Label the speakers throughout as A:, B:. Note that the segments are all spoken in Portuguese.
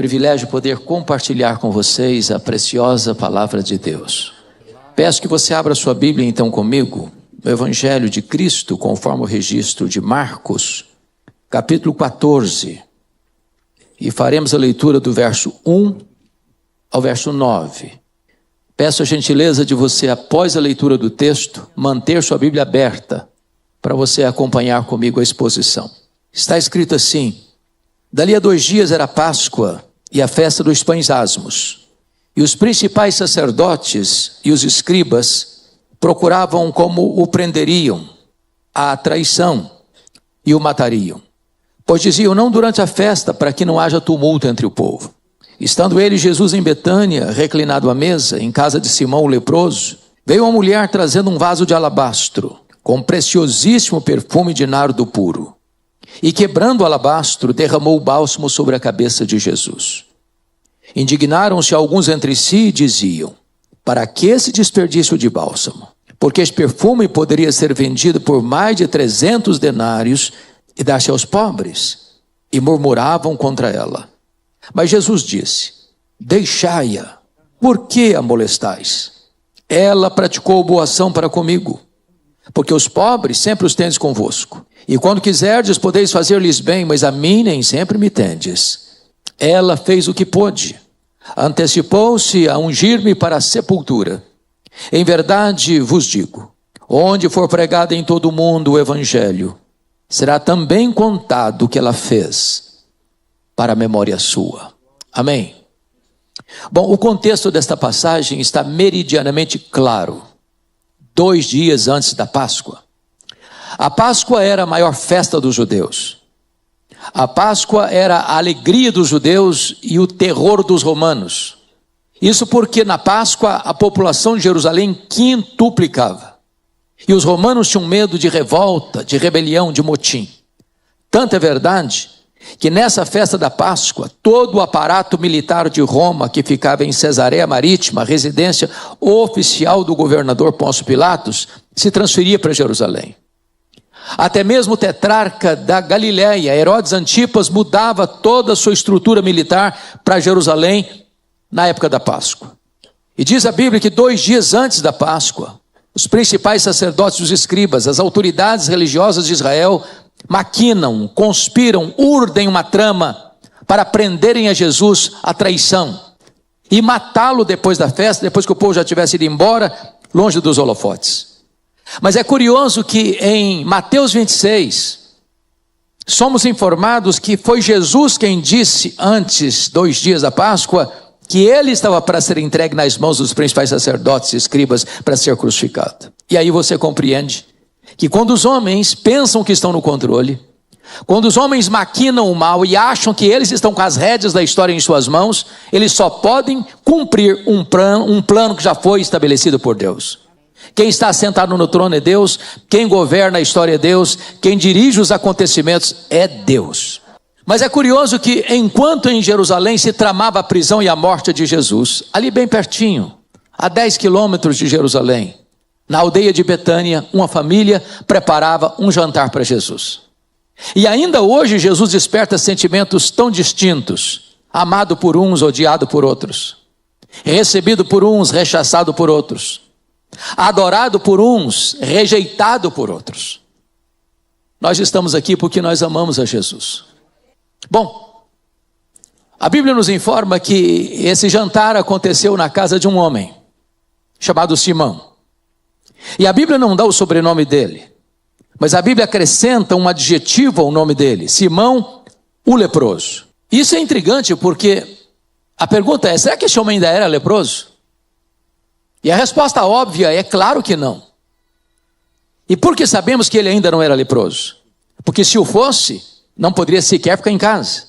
A: Privilégio poder compartilhar com vocês a preciosa palavra de Deus. Peço que você abra sua Bíblia então comigo, no Evangelho de Cristo, conforme o registro de Marcos, capítulo 14. E faremos a leitura do verso 1 ao verso 9. Peço a gentileza de você, após a leitura do texto, manter sua Bíblia aberta, para você acompanhar comigo a exposição. Está escrito assim: dali a 2 dias era Páscoa e a festa dos pães asmos. E os principais sacerdotes e os escribas procuravam como o prenderiam à traição e o matariam. Pois diziam: não durante a festa, para que não haja tumulto entre o povo. Estando ele, Jesus, em Betânia, reclinado à mesa, em casa de Simão o leproso, veio uma mulher trazendo um vaso de alabastro, com preciosíssimo perfume de nardo puro. E quebrando o alabastro, derramou o bálsamo sobre a cabeça de Jesus. Indignaram-se alguns entre si e diziam: para que esse desperdício de bálsamo? Porque este perfume poderia ser vendido por mais de 300 denários e dar-se aos pobres. E murmuravam contra ela. Mas Jesus disse: deixai-a, por que a molestais? Ela praticou boa ação para comigo. Porque os pobres sempre os tendes convosco. E quando quiserdes, podeis fazer-lhes bem, mas a mim nem sempre me tendes. Ela fez o que pôde. Antecipou-se a ungir-me para a sepultura. Em verdade vos digo, onde for pregado em todo o mundo o evangelho, será também contado o que ela fez, para a memória sua. Amém? Bom, o contexto desta passagem está meridianamente claro. 2 dias antes da Páscoa. A Páscoa era a maior festa dos judeus. A Páscoa era a alegria dos judeus e o terror dos romanos. Isso porque na Páscoa a população de Jerusalém quintuplicava. E os romanos tinham medo de revolta, de rebelião, de motim. Tanto é verdade que nessa festa da Páscoa, todo o aparato militar de Roma, que ficava em Cesareia Marítima, residência oficial do governador Pôncio Pilatos, se transferia para Jerusalém. Até mesmo o tetrarca da Galileia, Herodes Antipas, mudava toda a sua estrutura militar para Jerusalém na época da Páscoa. E diz a Bíblia que 2 dias antes da Páscoa, os principais sacerdotes e os escribas, as autoridades religiosas de Israel, maquinam, conspiram, urdem uma trama para prenderem a Jesus à traição e matá-lo depois da festa, depois que o povo já tivesse ido embora, longe dos holofotes. Mas é curioso que em Mateus 26, somos informados que foi Jesus quem disse antes, 2 dias da Páscoa, que ele estava para ser entregue nas mãos dos principais sacerdotes e escribas para ser crucificado. E aí você compreende que quando os homens pensam que estão no controle, quando os homens maquinam o mal e acham que eles estão com as rédeas da história em suas mãos, eles só podem cumprir um plano que já foi estabelecido por Deus. Quem está sentado no trono é Deus, quem governa a história é Deus, quem dirige os acontecimentos é Deus. Mas é curioso que enquanto em Jerusalém se tramava a prisão e a morte de Jesus, ali bem pertinho, a 10 quilômetros de Jerusalém, na aldeia de Betânia, uma família preparava um jantar para Jesus. E ainda hoje Jesus desperta sentimentos tão distintos, amado por uns, odiado por outros, recebido por uns, rechaçado por outros, adorado por uns, rejeitado por outros. Nós estamos aqui porque nós amamos a Jesus. Bom, a Bíblia nos informa que esse jantar aconteceu na casa de um homem, chamado Simão. E a Bíblia não dá o sobrenome dele, mas a Bíblia acrescenta um adjetivo ao nome dele: Simão, o leproso. Isso é intrigante porque a pergunta é: será que esse homem ainda era leproso? E a resposta óbvia é claro que não. E por que sabemos que ele ainda não era leproso? Porque se o fosse, não poderia sequer ficar em casa,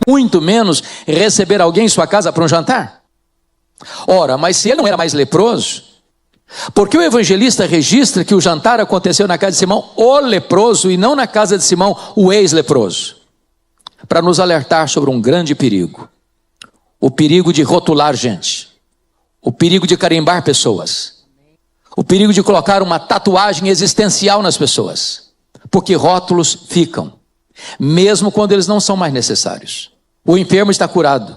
A: muito menos receber alguém em sua casa para um jantar. Ora, mas se ele não era mais leproso, porque o evangelista registra que o jantar aconteceu na casa de Simão, o leproso, e não na casa de Simão, o ex-leproso, para nos alertar sobre um grande perigo: o perigo de rotular gente, o perigo de carimbar pessoas, o perigo de colocar uma tatuagem existencial nas pessoas, porque rótulos ficam, mesmo quando eles não são mais necessários. O enfermo está curado,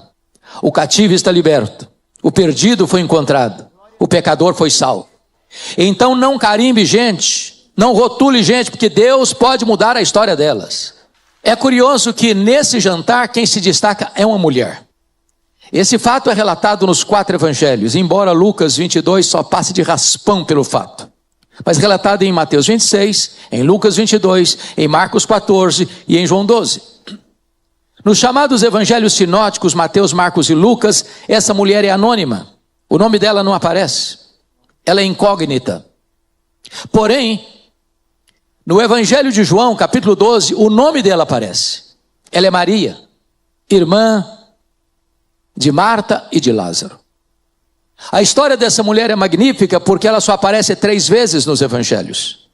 A: o cativo está liberto, o perdido foi encontrado, o pecador foi salvo. Então não carimbe gente, não rotule gente, porque Deus pode mudar a história delas. É curioso que nesse jantar quem se destaca é uma mulher. Esse fato é relatado nos 4 evangelhos, embora Lucas 22 só passe de raspão pelo fato. Mas relatado em Mateus 26, em Lucas 22, em Marcos 14 e em João 12. Nos chamados evangelhos sinóticos, Mateus, Marcos e Lucas, essa mulher é anônima. O nome dela não aparece. Ela é incógnita. Porém, no evangelho de João, capítulo 12, o nome dela aparece. Ela é Maria, irmã de Marta e de Lázaro. A história dessa mulher é magnífica porque ela só aparece 3 vezes nos evangelhos.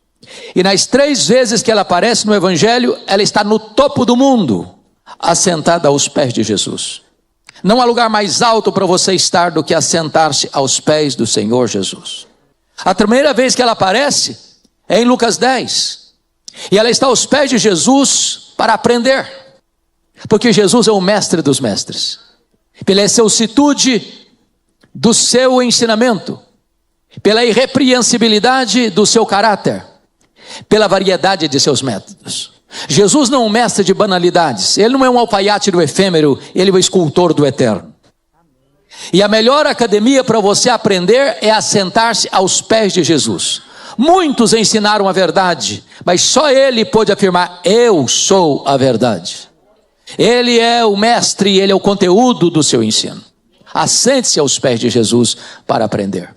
A: E nas 3 vezes que ela aparece no evangelho, ela está no topo do mundo, assentada aos pés de Jesus. Não há lugar mais alto para você estar do que assentar-se aos pés do Senhor Jesus. A primeira vez que ela aparece é em Lucas 10. E ela está aos pés de Jesus para aprender. Porque Jesus é o mestre dos mestres. Pela excelsitude do seu ensinamento, pela irrepreensibilidade do seu caráter, pela variedade de seus métodos. Jesus não é um mestre de banalidades, ele não é um alfaiate do efêmero, ele é o escultor do eterno. E a melhor academia para você aprender é assentar-se aos pés de Jesus. Muitos ensinaram a verdade, mas só ele pôde afirmar: eu sou a verdade. Ele é o mestre, ele é o conteúdo do seu ensino. Assente-se aos pés de Jesus para aprender.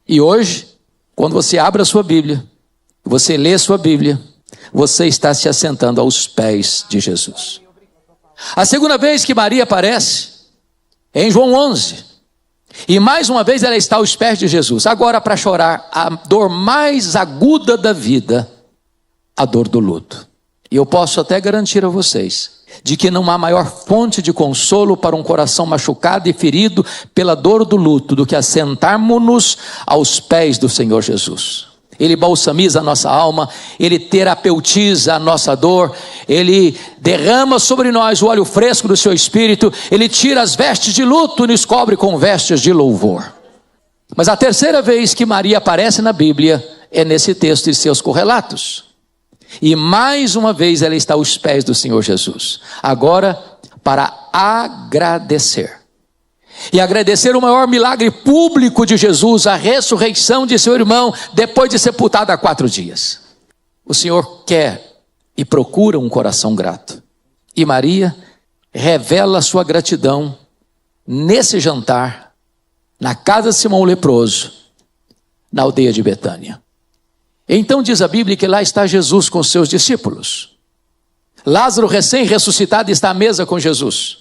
A: E hoje, quando você abre a sua Bíblia, você lê a sua Bíblia, você está se assentando aos pés de Jesus. A segunda vez que Maria aparece é em João 11. E mais uma vez ela está aos pés de Jesus. Agora para chorar a dor mais aguda da vida, a dor do luto. E eu posso até garantir a vocês de que não há maior fonte de consolo para um coração machucado e ferido pela dor do luto do que assentarmos-nos aos pés do Senhor Jesus. Ele balsamiza a nossa alma, ele terapeutiza a nossa dor, ele derrama sobre nós o óleo fresco do seu espírito, ele tira as vestes de luto e nos cobre com vestes de louvor. Mas a terceira vez que Maria aparece na Bíblia é nesse texto e seus correlatos. E mais uma vez ela está aos pés do Senhor Jesus, agora para agradecer. E agradecer o maior milagre público de Jesus, a ressurreição de seu irmão, depois de sepultado há 4 dias. O Senhor quer e procura um coração grato. E Maria revela sua gratidão nesse jantar, na casa de Simão o leproso, na aldeia de Betânia. Então diz a Bíblia que lá está Jesus com seus discípulos. Lázaro recém-ressuscitado está à mesa com Jesus.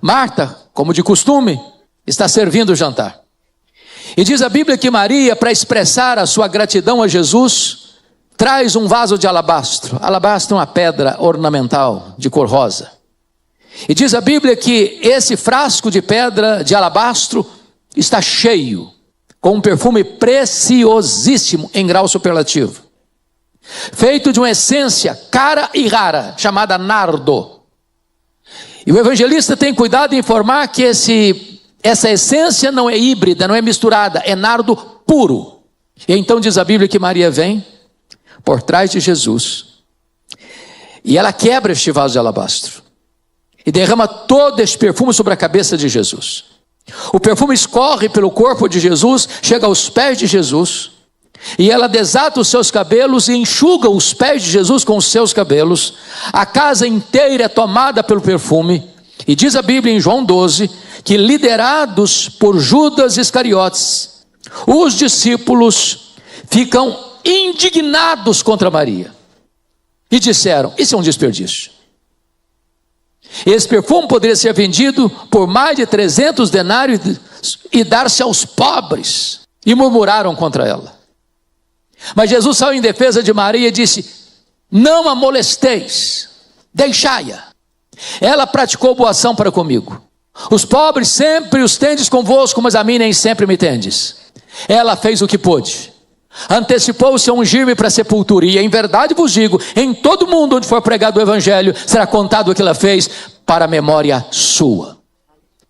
A: Marta, como de costume, está servindo o jantar. E diz a Bíblia que Maria, para expressar a sua gratidão a Jesus, traz um vaso de alabastro. Alabastro é uma pedra ornamental de cor rosa. E diz a Bíblia que esse frasco de pedra de alabastro está cheio, com um perfume preciosíssimo em grau superlativo, feito de uma essência cara e rara, chamada nardo. E o evangelista tem cuidado em informar que essa essência não é híbrida, não é misturada, é nardo puro. E então diz a Bíblia que Maria vem por trás de Jesus, e ela quebra este vaso de alabastro, e derrama todo este perfume sobre a cabeça de Jesus. O perfume escorre pelo corpo de Jesus, chega aos pés de Jesus, e ela desata os seus cabelos e enxuga os pés de Jesus com os seus cabelos. A casa inteira é tomada pelo perfume. E diz a Bíblia em João 12, que liderados por Judas Iscariotes, os discípulos ficam indignados contra Maria. E disseram: isso é um desperdício. Esse perfume poderia ser vendido por mais de 300 denários e dar-se aos pobres. E murmuraram contra ela. Mas Jesus saiu em defesa de Maria e disse: não a molesteis, deixai-a. Ela praticou boa ação para comigo. Os pobres sempre os tendes convosco, mas a mim nem sempre me tendes. Ela fez o que pôde. Antecipou-se a ungir-me para a sepultura, e em verdade vos digo, em todo mundo onde for pregado o evangelho, será contado o que ela fez para a memória sua.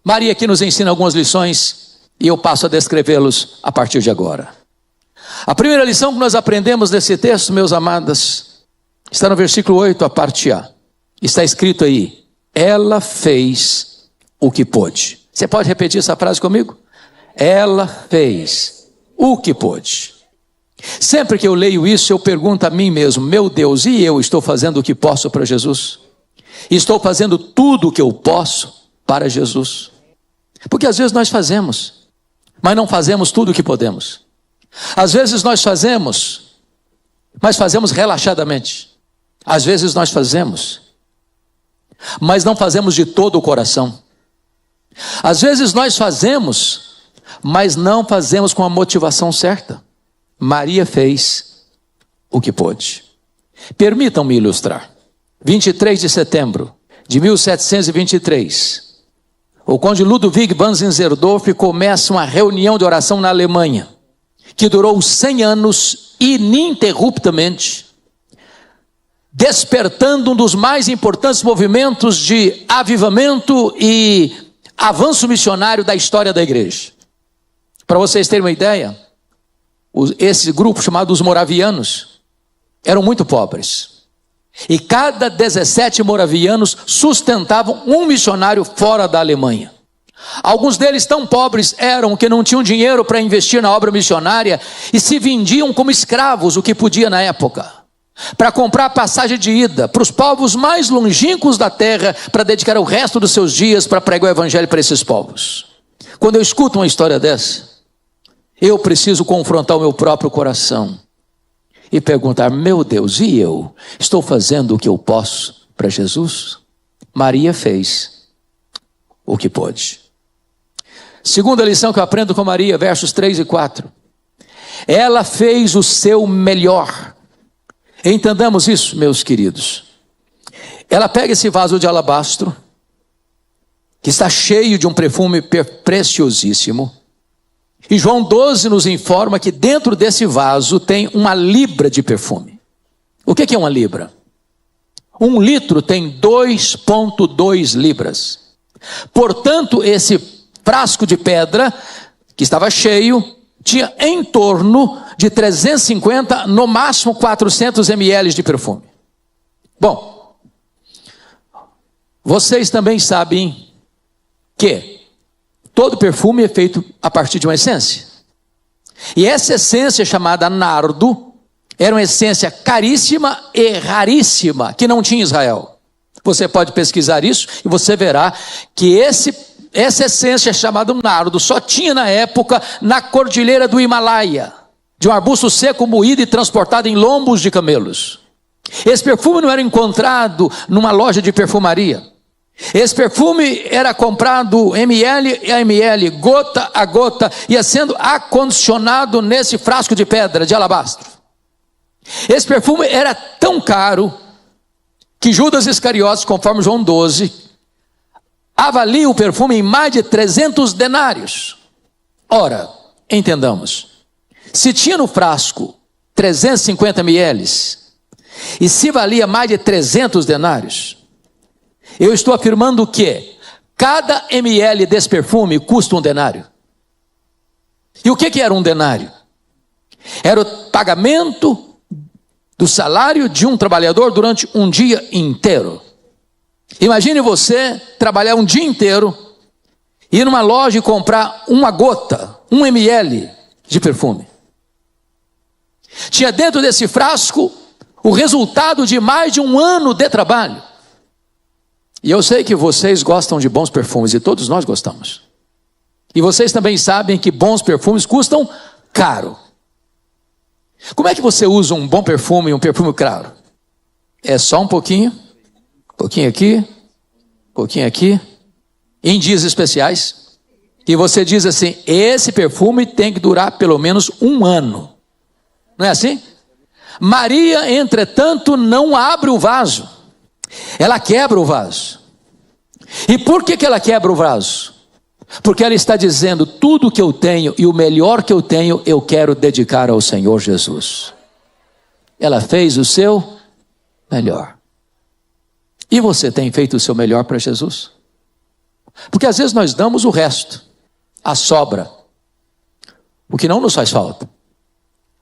A: Maria aqui nos ensina algumas lições, e eu passo a descrevê-los a partir de agora. A primeira lição que nós aprendemos nesse texto, meus amados, está no versículo 8, a parte A. Está escrito aí, ela fez o que pôde. Você pode repetir essa frase comigo? Ela fez o que pôde. Sempre que eu leio isso, eu pergunto a mim mesmo, meu Deus, e eu estou fazendo o que posso para Jesus? Estou fazendo tudo o que eu posso para Jesus? Porque às vezes nós fazemos, mas não fazemos tudo o que podemos. Às vezes nós fazemos, mas fazemos relaxadamente. Às vezes nós fazemos, mas não fazemos de todo o coração. Às vezes nós fazemos, mas não fazemos com a motivação certa. Maria fez o que pôde. Permitam-me ilustrar. 23 de setembro de 1723, o conde Ludwig van Zinzendorf começa uma reunião de oração na Alemanha, que durou 100 anos ininterruptamente, despertando um dos mais importantes movimentos de avivamento e avanço missionário da história da igreja. Para vocês terem uma ideia, esse grupo chamado os moravianos eram muito pobres. E cada 17 moravianos sustentavam um missionário fora da Alemanha. Alguns deles tão pobres eram que não tinham dinheiro para investir na obra missionária e se vendiam como escravos, o que podia na época, para comprar passagem de ida para os povos mais longínquos da terra, para dedicar o resto dos seus dias para pregar o evangelho para esses povos. Quando eu escuto uma história dessa, eu preciso confrontar o meu próprio coração e perguntar, meu Deus, e eu? Estou fazendo o que eu posso para Jesus? Maria fez o que pôde. Segunda lição que eu aprendo com Maria, versos 3 e 4. Ela fez o seu melhor. Entendamos isso, meus queridos. Ela pega esse vaso de alabastro, que está cheio de um perfume preciosíssimo, e João 12 nos informa que dentro desse vaso tem 1 libra de perfume. O que é 1 libra? 1 litro tem 2,2 libras. Portanto, esse frasco de pedra, que estava cheio, tinha em torno de 350, no máximo 400 ml de perfume. Bom, vocês também sabem que todo perfume é feito a partir de uma essência. E essa essência chamada nardo, era uma essência caríssima e raríssima, que não tinha em Israel. Você pode pesquisar isso e você verá que essa essência chamada nardo só tinha na época na cordilheira do Himalaia, de um arbusto seco moído e transportado em lombos de camelos. Esse perfume não era encontrado numa loja de perfumaria. Esse perfume era comprado ml a ml, gota a gota, ia sendo acondicionado nesse frasco de pedra, de alabastro. Esse perfume era tão caro que Judas Iscariotes, conforme João 12, avalia o perfume em mais de 300 denários. Ora, entendamos, se tinha no frasco 350 ml e se valia mais de 300 denários, eu estou afirmando que cada ml desse perfume custa 1 denário. E o que era 1 denário? Era o pagamento do salário de um trabalhador durante um dia inteiro. Imagine você trabalhar um dia inteiro, ir numa loja e comprar 1 gota, 1 ml de perfume. Tinha dentro desse frasco o resultado de mais de 1 ano de trabalho. E eu sei que vocês gostam de bons perfumes, e todos nós gostamos. E vocês também sabem que bons perfumes custam caro. Como é que você usa um bom perfume e um perfume caro? É só um pouquinho aqui, em dias especiais. E você diz assim, esse perfume tem que durar pelo menos 1 ano. Não é assim? Maria, entretanto, não abre o vaso. Ela quebra o vaso. E por que ela quebra o vaso? Porque ela está dizendo: tudo que eu tenho e o melhor que eu tenho, eu quero dedicar ao Senhor Jesus. Ela fez o seu melhor. E você tem feito o seu melhor para Jesus? Porque às vezes nós damos o resto, a sobra, o que não nos faz falta.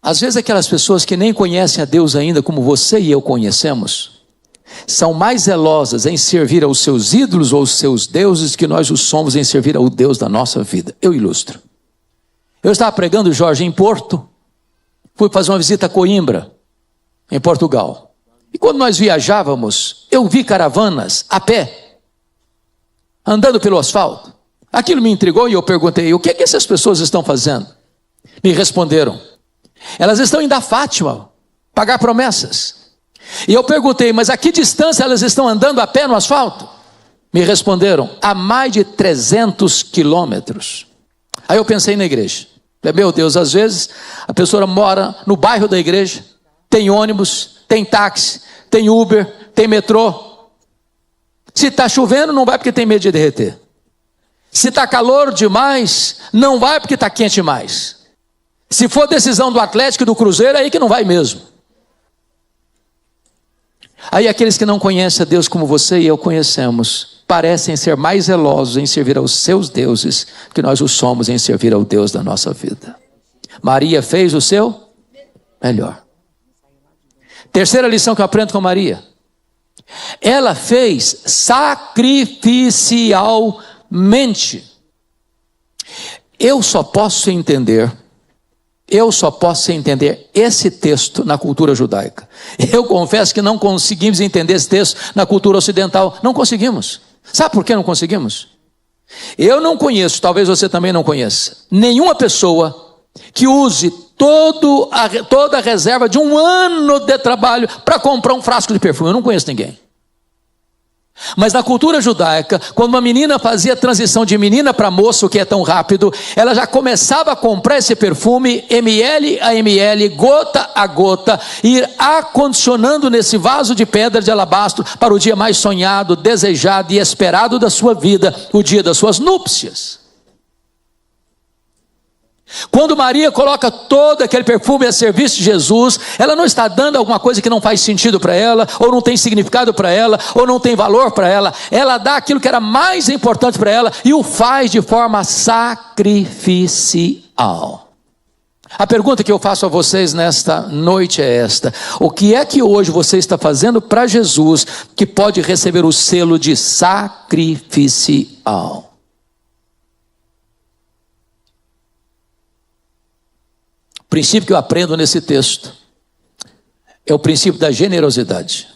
A: Às vezes aquelas pessoas que nem conhecem a Deus ainda como você e eu conhecemos, são mais zelosas em servir aos seus ídolos ou aos seus deuses que nós os somos em servir ao Deus da nossa vida. Eu ilustro. Eu estava pregando, Jorge, em Porto, fui fazer uma visita a Coimbra, em Portugal. E quando nós viajávamos, eu vi caravanas a pé, andando pelo asfalto. Aquilo me intrigou e eu perguntei: o que é que essas pessoas estão fazendo? Me responderam: elas estão indo a Fátima pagar promessas. E eu perguntei: mas a que distância elas estão andando a pé no asfalto? Me responderam: a mais de 300 quilômetros. Aí eu pensei na igreja. Meu Deus, às vezes a pessoa mora no bairro da igreja, tem ônibus, tem táxi, tem Uber, tem metrô. Se está chovendo, não vai porque tem medo de derreter. Se está calor demais, não vai porque está quente demais. Se for decisão do Atlético e do Cruzeiro, é aí que não vai mesmo. Aí aqueles que não conhecem a Deus como você e eu conhecemos, parecem ser mais zelosos em servir aos seus deuses que nós o somos em servir ao Deus da nossa vida. Maria fez o seu melhor. Terceira lição que eu aprendo com Maria: ela fez sacrificialmente. Eu só posso entender esse texto na cultura judaica. Eu confesso que não conseguimos entender esse texto na cultura ocidental. Não conseguimos. Sabe por que não conseguimos? Eu não conheço, talvez você também não conheça, nenhuma pessoa que use toda a reserva de um ano de trabalho para comprar um frasco de perfume. Eu não conheço ninguém. Mas na cultura judaica, quando uma menina fazia a transição de menina para moça, o que é tão rápido, ela já começava a comprar esse perfume ml a ml, gota a gota, ir acondicionando nesse vaso de pedra de alabastro para o dia mais sonhado, desejado e esperado da sua vida, o dia das suas núpcias. Quando Maria coloca todo aquele perfume a serviço de Jesus, ela não está dando alguma coisa que não faz sentido para ela, ou não tem significado para ela, ou não tem valor para ela. Ela dá aquilo que era mais importante para ela e o faz de forma sacrificial. A pergunta que eu faço a vocês nesta noite é esta: o que é que hoje você está fazendo para Jesus que pode receber o selo de sacrificial? O princípio que eu aprendo nesse texto é o princípio da generosidade.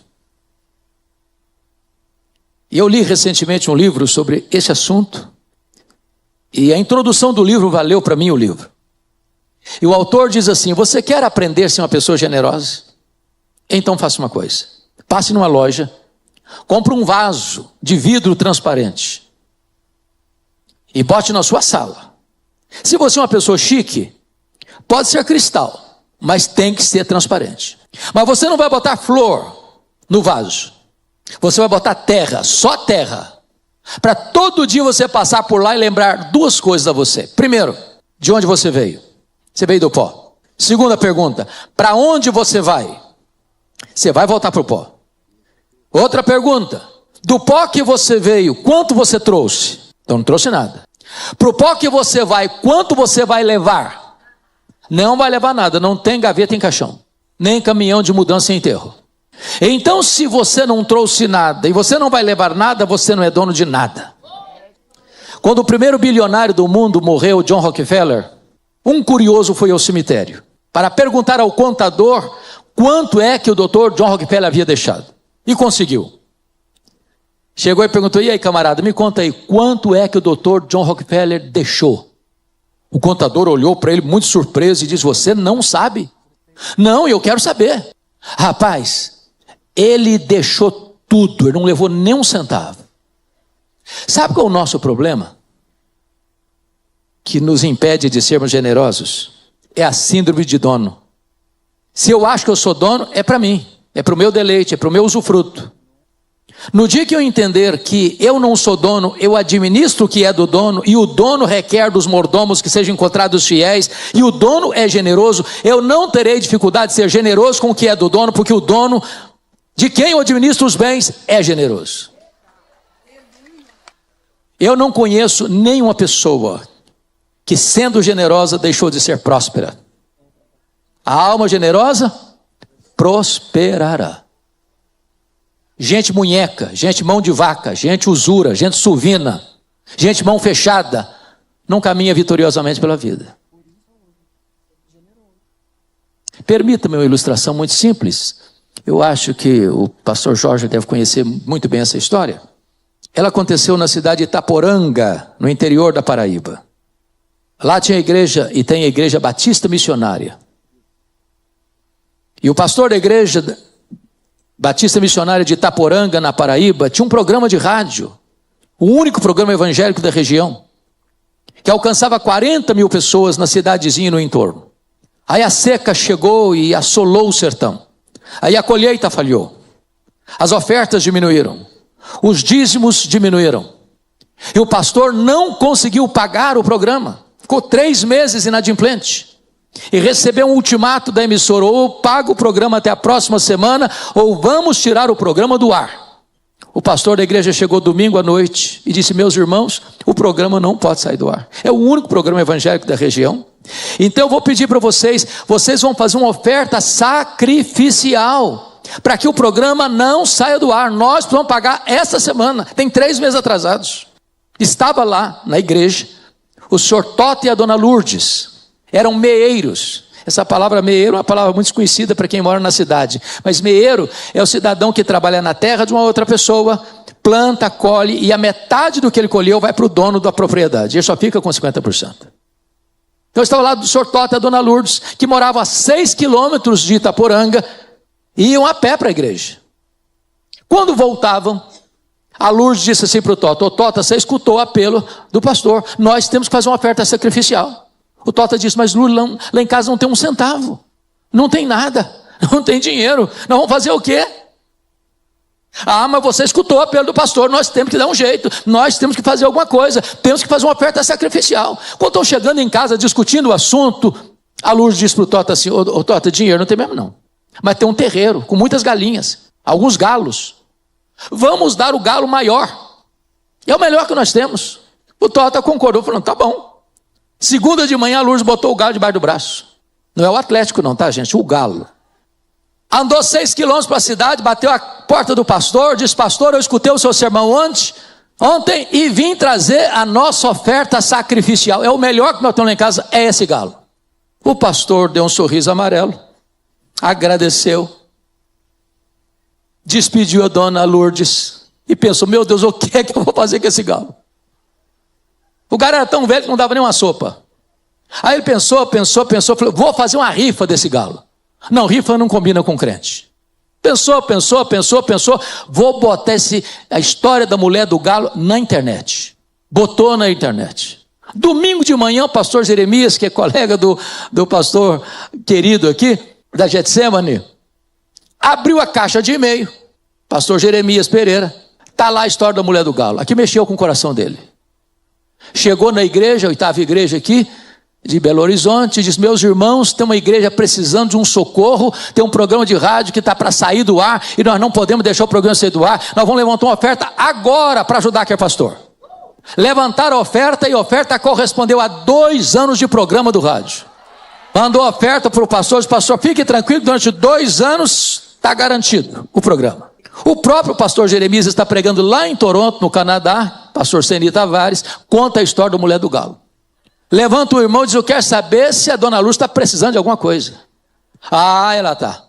A: E eu li recentemente um livro sobre esse assunto, e a introdução do livro valeu para mim o livro. E o autor diz assim: você quer aprender a ser uma pessoa generosa? Então faça uma coisa: passe numa loja, compre um vaso de vidro transparente e bote na sua sala. Se você é uma pessoa chique, pode ser cristal, mas tem que ser transparente. Mas você não vai botar flor no vaso. Você vai botar terra, só terra. Para todo dia você passar por lá e lembrar duas coisas a você. Primeiro, de onde você veio? Você veio do pó. Segunda pergunta: para onde você vai? Você vai voltar para o pó. Outra pergunta: do pó que você veio, quanto você trouxe? Então não trouxe nada. Para o pó que você vai, quanto você vai levar? Não vai levar nada, não tem gaveta em caixão, nem caminhão de mudança em enterro. Então, se você não trouxe nada e você não vai levar nada, você não é dono de nada. Quando o primeiro bilionário do mundo morreu, John Rockefeller, um curioso foi ao cemitério para perguntar ao contador quanto é que o doutor John Rockefeller havia deixado. E conseguiu. Chegou e perguntou: e aí, camarada, me conta aí, quanto é que o doutor John Rockefeller deixou? O contador olhou para ele muito surpreso e disse: você não sabe? Não, eu quero saber. Rapaz, ele deixou tudo, ele não levou nem um centavo. Sabe qual é o nosso problema? Que nos impede de sermos generosos? É a síndrome de dono. Se eu acho que eu sou dono, é para mim, é para o meu deleite, é para o meu usufruto. No dia que eu entender que eu não sou dono, eu administro o que é do dono, e o dono requer dos mordomos que sejam encontrados fiéis, e o dono é generoso, eu não terei dificuldade de ser generoso com o que é do dono, porque o dono, de quem eu administro os bens, é generoso. Eu não conheço nenhuma pessoa que, sendo generosa, deixou de ser próspera. A alma generosa prosperará. Gente munheca, gente mão de vaca, gente usura, gente suvina, gente mão fechada, não caminha vitoriosamente pela vida. Permita-me uma ilustração muito simples. Eu acho que o pastor Jorge deve conhecer muito bem essa história. Ela aconteceu na cidade de Itaporanga, no interior da Paraíba. Lá tinha a igreja, e tem a igreja batista missionária. E o pastor da igreja batista missionária de Itaporanga, na Paraíba, tinha um programa de rádio, o único programa evangélico da região, que alcançava 40 mil pessoas na cidadezinha e no entorno. Aí a seca chegou e assolou o sertão. Aí a colheita falhou. As ofertas diminuíram. Os dízimos diminuíram. E o pastor não conseguiu pagar o programa. Ficou 3 meses inadimplente. E recebeu um ultimato da emissora: ou paga o programa até a próxima semana, ou vamos tirar o programa do ar. O pastor da igreja chegou domingo à noite e disse: meus irmãos, o programa não pode sair do ar. É o único programa evangélico da região. Então eu vou pedir para vocês vão fazer uma oferta sacrificial, para que o programa não saia do ar. Nós precisamos pagar essa semana. Tem 3 meses atrasados. Estava lá na igreja o senhor Tota e a dona Lourdes. Eram meeiros. Essa palavra meeiro é uma palavra muito desconhecida para quem mora na cidade. Mas meeiro é o cidadão que trabalha na terra de uma outra pessoa, planta, colhe, e a metade do que ele colheu vai para o dono da propriedade. Ele só fica com 50%. Então estava lá do senhor Tota e a dona Lourdes, que moravam a 6 quilômetros de Itaporanga, e iam a pé para a igreja. Quando voltavam, a Lourdes disse assim para o Tota: ô Tota, você escutou o apelo do pastor, nós temos que fazer uma oferta sacrificial. O Tota disse: mas Lourdes, lá em casa não tem um centavo, não tem nada, não tem dinheiro, nós vamos fazer o quê? Ah, mas você escutou o apelo do pastor, nós temos que dar um jeito, nós temos que fazer alguma coisa, temos que fazer uma oferta sacrificial. Quando estão chegando em casa discutindo o assunto, a Lourdes disse para o Tota assim: ô Tota, dinheiro não tem mesmo não, mas tem um terreiro com muitas galinhas, alguns galos, vamos dar o galo maior, é o melhor que nós temos. O Tota concordou, falando: tá bom. Segunda de manhã a Lourdes botou o galo debaixo do braço. Não é o Atlético não, tá gente, o galo. Andou 6 quilômetros para a cidade, bateu a porta do pastor, disse: pastor, eu escutei o seu sermão ontem e vim trazer a nossa oferta sacrificial. É o melhor que nós temos lá em casa, é esse galo. O pastor deu um sorriso amarelo, agradeceu, despediu a dona Lourdes e pensou: meu Deus, o que é que eu vou fazer com esse galo? O cara era tão velho que não dava nem uma sopa. Aí ele pensou, falou: vou fazer uma rifa desse galo. Não, rifa não combina com crente. Pensou, vou botar a história da mulher do galo na internet. Botou na internet. Domingo de manhã, o pastor Jeremias, que é colega do pastor querido aqui, da Getsemane, abriu a caixa de e-mail. Pastor Jeremias Pereira, está lá a história da mulher do galo. Aqui mexeu com o coração dele. Chegou na igreja, a 8ª igreja aqui, de Belo Horizonte, diz: meus irmãos, tem uma igreja precisando de um socorro, tem um programa de rádio que está para sair do ar, e nós não podemos deixar o programa sair do ar, nós vamos levantar uma oferta agora para ajudar aquele pastor. Levantaram a oferta, e a oferta correspondeu a 2 anos de programa do rádio. Mandou a oferta para o pastor, disse: pastor, fique tranquilo, durante 2 anos está garantido o programa. O próprio pastor Jeremias está pregando lá em Toronto, no Canadá. Pastor Seni Tavares conta a história da mulher do galo. Levanta o irmão e diz: eu quero saber se a dona Luz está precisando de alguma coisa. Ah, ela está.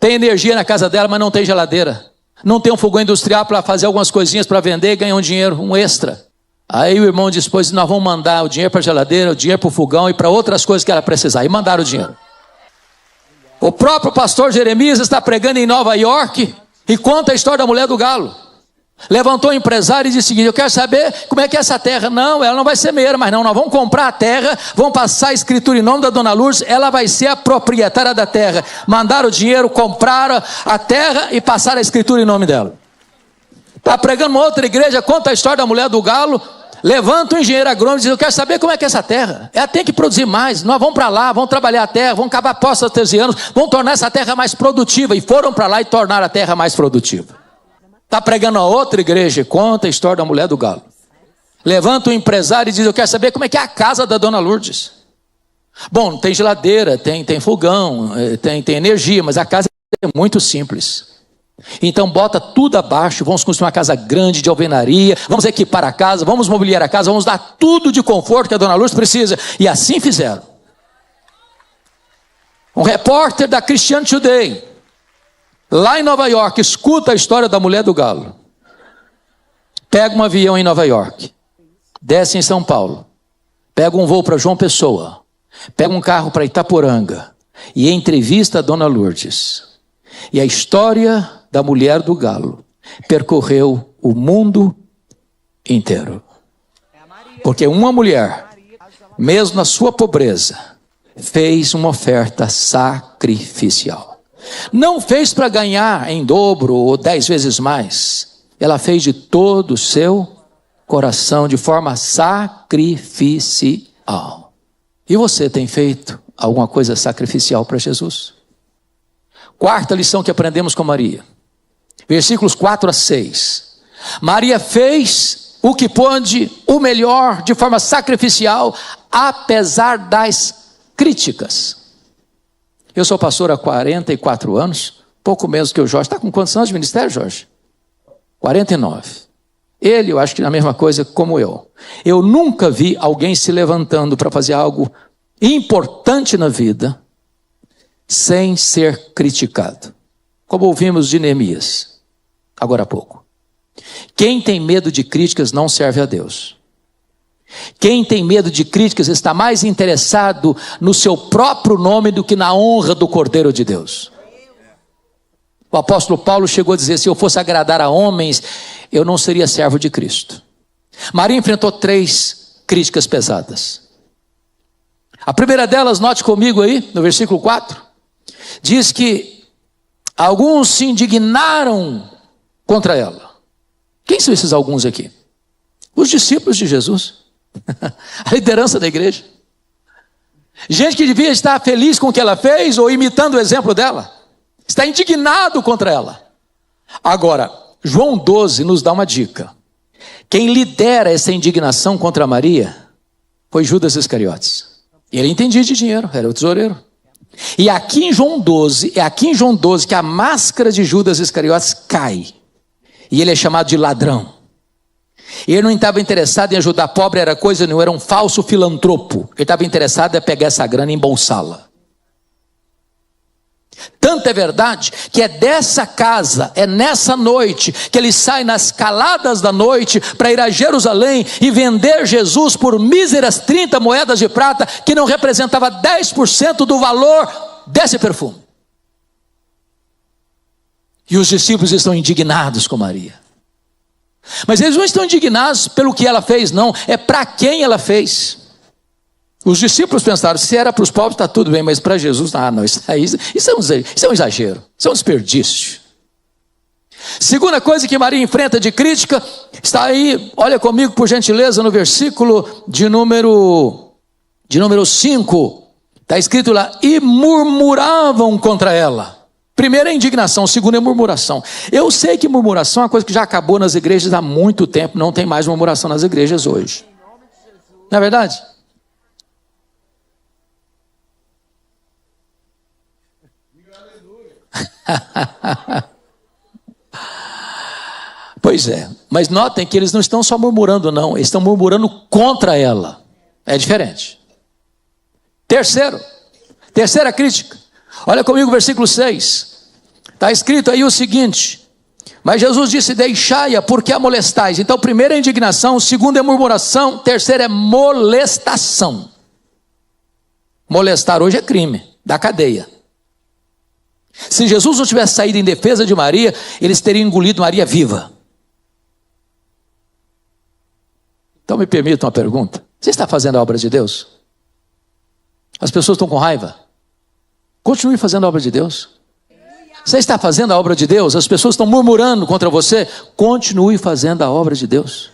A: Tem energia na casa dela, mas não tem geladeira. Não tem um fogão industrial para fazer algumas coisinhas para vender e ganhar um dinheiro, um extra. Aí o irmão disse: pois nós vamos mandar o dinheiro para a geladeira, o dinheiro para o fogão e para outras coisas que ela precisar. E mandaram o dinheiro. O próprio pastor Jeremias está pregando em Nova York e conta a história da mulher do galo. Levantou o empresário e disse o seguinte: eu quero saber como é que é essa terra. Não, ela não vai ser meia, mas não, nós vamos comprar a terra, vamos passar a escritura em nome da dona Lourdes, ela vai ser a proprietária da terra. Mandaram o dinheiro, compraram a terra e passaram a escritura em nome dela. Está pregando uma outra igreja, conta a história da mulher do galo, levanta o engenheiro agrônomo e diz: eu quero saber como é que é essa terra. Ela tem que produzir mais, nós vamos para lá, vamos trabalhar a terra, vamos cavar poços artesianos, vamos tornar essa terra mais produtiva. E foram para lá e tornaram a terra mais produtiva. Está pregando a outra igreja, conta a história da mulher do galo. Levanta o empresário e diz: eu quero saber como é que é a casa da dona Lourdes. Bom, tem geladeira, tem fogão, tem energia, mas a casa é muito simples. Então bota tudo abaixo, vamos construir uma casa grande de alvenaria, vamos equipar a casa, vamos mobiliar a casa, vamos dar tudo de conforto que a dona Lourdes precisa. E assim fizeram. Um repórter da Christian Today, lá em Nova York, escuta a história da mulher do galo. Pega um avião em Nova York, desce em São Paulo, pega um voo para João Pessoa, pega um carro para Itaporanga e entrevista a dona Lourdes. E a história da mulher do galo percorreu o mundo inteiro. Porque uma mulher, mesmo na sua pobreza, fez uma oferta sacrificial. Não fez para ganhar em dobro ou 10 vezes mais. Ela fez de todo o seu coração, de forma sacrificial. E você tem feito alguma coisa sacrificial para Jesus? Quarta lição que aprendemos com Maria. Versículos 4 a 6. Maria fez o que pôde, o melhor, de forma sacrificial, apesar das críticas. Eu sou pastor há 44 anos, pouco menos que o Jorge. Está com quantos anos de ministério, Jorge? 49. Ele, eu acho que é a mesma coisa como eu. Eu nunca vi alguém se levantando para fazer algo importante na vida sem ser criticado. Como ouvimos de Neemias, agora há pouco. Quem tem medo de críticas não serve a Deus. Quem tem medo de críticas está mais interessado no seu próprio nome do que na honra do Cordeiro de Deus. O apóstolo Paulo chegou a dizer: se eu fosse agradar a homens, eu não seria servo de Cristo. Maria enfrentou 3 críticas pesadas. A primeira delas, note comigo aí, no versículo 4, diz que alguns se indignaram contra ela. Quem são esses alguns aqui? Os discípulos de Jesus. A liderança da igreja. Gente que devia estar feliz com o que ela fez ou imitando o exemplo dela. Está indignado contra ela. Agora, João 12 nos dá uma dica. Quem lidera essa indignação contra Maria foi Judas Iscariotes. Ele entendia de dinheiro, era o tesoureiro. E aqui em João 12, é aqui em João 12 que a máscara de Judas Iscariotes cai. E ele é chamado de ladrão. Ele não estava interessado em ajudar pobre, era coisa nenhuma, era um falso filantropo. Ele estava interessado em pegar essa grana e embolsá-la. Tanto é verdade que é dessa casa, é nessa noite que ele sai nas caladas da noite para ir a Jerusalém e vender Jesus por míseras 30 moedas de prata, que não representava 10% do valor desse perfume. E os discípulos estão indignados com Maria. Mas eles não estão indignados pelo que ela fez, não, é para quem ela fez. Os discípulos pensaram: se era para os pobres está tudo bem, mas para Jesus, não, isso é um exagero, isso é um desperdício. Segunda coisa que Maria enfrenta de crítica, está aí, olha comigo por gentileza, no versículo de número 5, está escrito lá: e murmuravam contra ela. Primeiro é indignação, segundo é murmuração. Eu sei que murmuração é uma coisa que já acabou nas igrejas há muito tempo, não tem mais murmuração nas igrejas hoje. Não é verdade? Pois é, mas notem que eles não estão só murmurando, não, eles estão murmurando contra ela. É diferente. Terceira crítica, olha comigo o versículo 6, está escrito aí o seguinte: mas Jesus disse: deixai-a, porque a molestais. Então, primeiro é indignação, segundo é murmuração, terceiro é molestação. Molestar hoje é crime, da cadeia. Se Jesus não tivesse saído em defesa de Maria, eles teriam engolido Maria viva. Então me permita uma pergunta: você está fazendo a obra de Deus? As pessoas estão com raiva? Continue fazendo a obra de Deus. Você está fazendo a obra de Deus? As pessoas estão murmurando contra você? Continue fazendo a obra de Deus.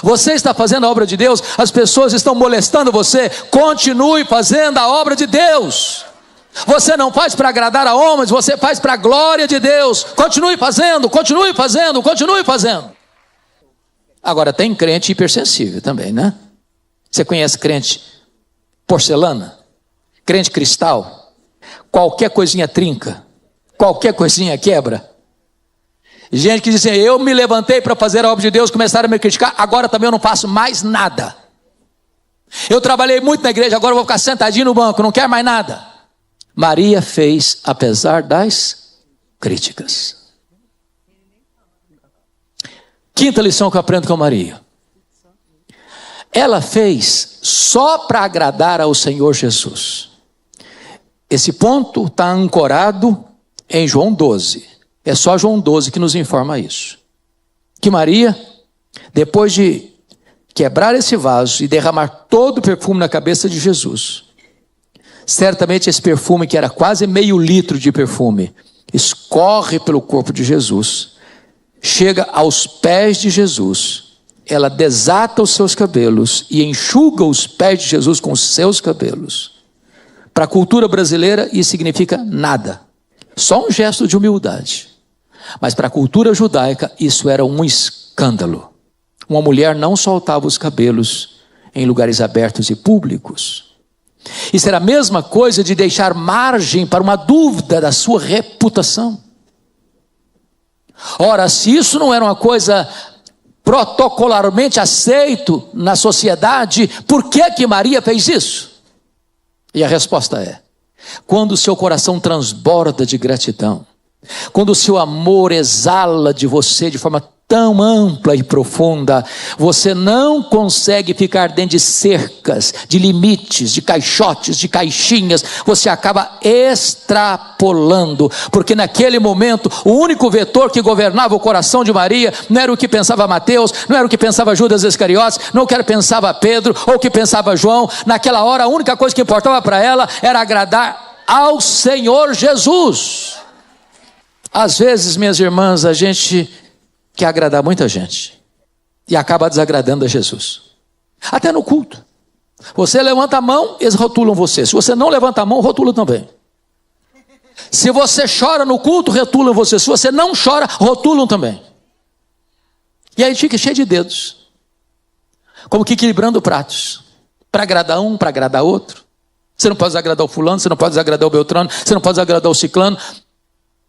A: Você está fazendo a obra de Deus? As pessoas estão molestando você? Continue fazendo a obra de Deus. Você não faz para agradar a homens, você faz para a glória de Deus. Continue fazendo, continue fazendo, continue fazendo. Agora tem crente hipersensível também, né? Você conhece crente porcelana? Crente cristal? Qualquer coisinha trinca, qualquer coisinha quebra. Gente que diz assim, eu me levantei para fazer a obra de Deus, começaram a me criticar, agora também eu não faço mais nada. Eu trabalhei muito na igreja, agora eu vou ficar sentadinho no banco, não quero mais nada. Maria fez apesar das críticas. Quinta lição que eu aprendo com Maria. Ela fez só para agradar ao Senhor Jesus. Esse ponto está ancorado em João 12. É só João 12 que nos informa isso. Que Maria, depois de quebrar esse vaso e derramar todo o perfume na cabeça de Jesus, certamente esse perfume, que era quase meio litro de perfume, escorre pelo corpo de Jesus, chega aos pés de Jesus, ela desata os seus cabelos e enxuga os pés de Jesus com os seus cabelos. Para a cultura brasileira isso significa nada, só um gesto de humildade. Mas para a cultura judaica isso era um escândalo. Uma mulher não soltava os cabelos em lugares abertos e públicos. Isso era a mesma coisa de deixar margem para uma dúvida da sua reputação. Ora, se isso não era uma coisa protocolarmente aceito na sociedade, por que Maria fez isso? E a resposta é: quando o seu coração transborda de gratidão, quando o seu amor exala de você de forma tão ampla e profunda, você não consegue ficar dentro de cercas, de limites, de caixotes, de caixinhas, você acaba extrapolando, porque naquele momento o único vetor que governava o coração de Maria não era o que pensava Mateus, não era o que pensava Judas Iscariotes, não era o que pensava Pedro ou o que pensava João. Naquela hora a única coisa que importava para ela era agradar ao Senhor Jesus. Às vezes, minhas irmãs, a gente quer agradar muita gente e acaba desagradando a Jesus. Até no culto. Você levanta a mão, eles rotulam você. Se você não levanta a mão, rotulam também. Se você chora no culto, rotulam você. Se você não chora, rotulam também. E aí fica cheio de dedos, como que equilibrando pratos, para agradar um, para agradar outro. Você não pode desagradar o fulano, você não pode desagradar o beltrano, você não pode desagradar o ciclano.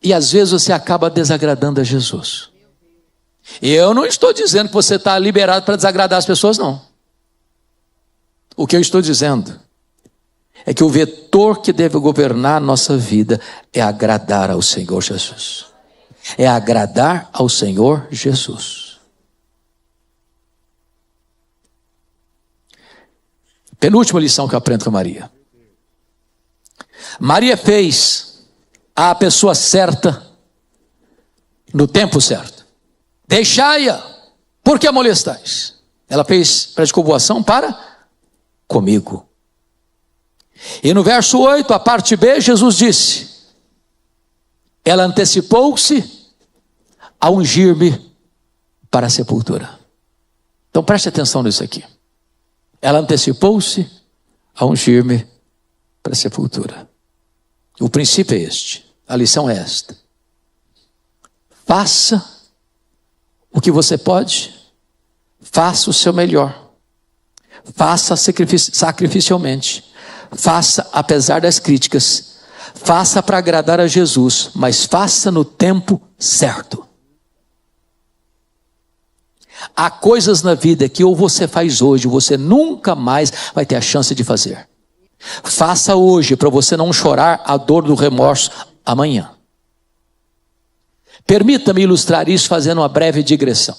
A: E às vezes você acaba desagradando a Jesus. E eu não estou dizendo que você está liberado para desagradar as pessoas, não. O que eu estou dizendo é que o vetor que deve governar a nossa vida é agradar ao Senhor Jesus. É agradar ao Senhor Jesus. Penúltima lição que eu aprendo com Maria. Maria fez a pessoa certa no tempo certo. Deixai-a, por que a molestais? Ela fez predispoação para comigo. E no verso 8, a parte B, Jesus disse: ela antecipou-se a ungir-me para a sepultura. Então preste atenção nisso aqui. Ela antecipou-se a ungir-me para a sepultura. O princípio é este, a lição é esta: faça o que você pode, faça o seu melhor, faça sacrificialmente, faça apesar das críticas, faça para agradar a Jesus, mas faça no tempo certo. Há coisas na vida que ou você faz hoje, você nunca mais vai ter a chance de fazer. Faça hoje para você não chorar a dor do remorso amanhã. Permita-me ilustrar isso fazendo uma breve digressão.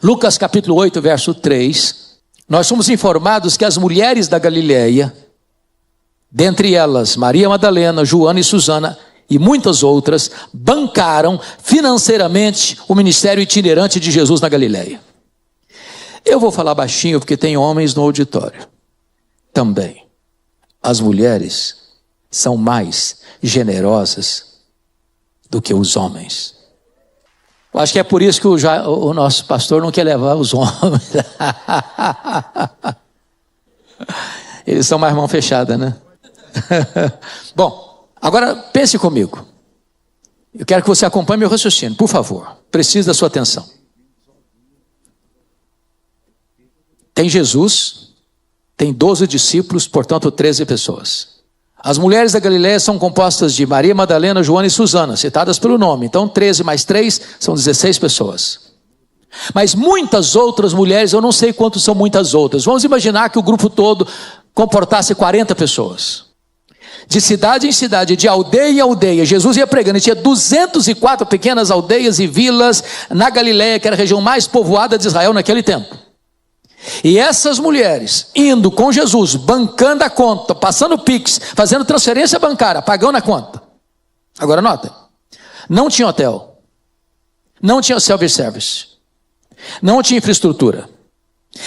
A: Lucas capítulo 8, verso 3, nós somos informados que as mulheres da Galileia, dentre elas Maria Madalena, Joana e Susana e muitas outras, bancaram financeiramente o ministério itinerante de Jesus na Galileia. Eu vou falar baixinho porque tem homens no auditório. Também, as mulheres são mais generosas do que os homens. Eu acho que é por isso que o nosso pastor não quer levar os homens. Eles são mais mão fechada, né? Bom, agora pense comigo. Eu quero que você acompanhe meu raciocínio, por favor. Preciso da sua atenção. Tem Jesus, tem 12 discípulos, portanto 13 pessoas. As mulheres da Galileia são compostas de Maria Madalena, Joana e Susana, citadas pelo nome. Então 13 mais 3 são 16 pessoas. Mas muitas outras mulheres, eu não sei quantos são muitas outras. Vamos imaginar que o grupo todo comportasse 40 pessoas. De cidade em cidade, de aldeia em aldeia, Jesus ia pregando, e tinha 204 pequenas aldeias e vilas na Galileia, que era a região mais povoada de Israel naquele tempo. E essas mulheres indo com Jesus, bancando a conta, passando Pix, fazendo transferência bancária, pagando a conta. Agora notem, não tinha hotel, não tinha self-service, não tinha infraestrutura.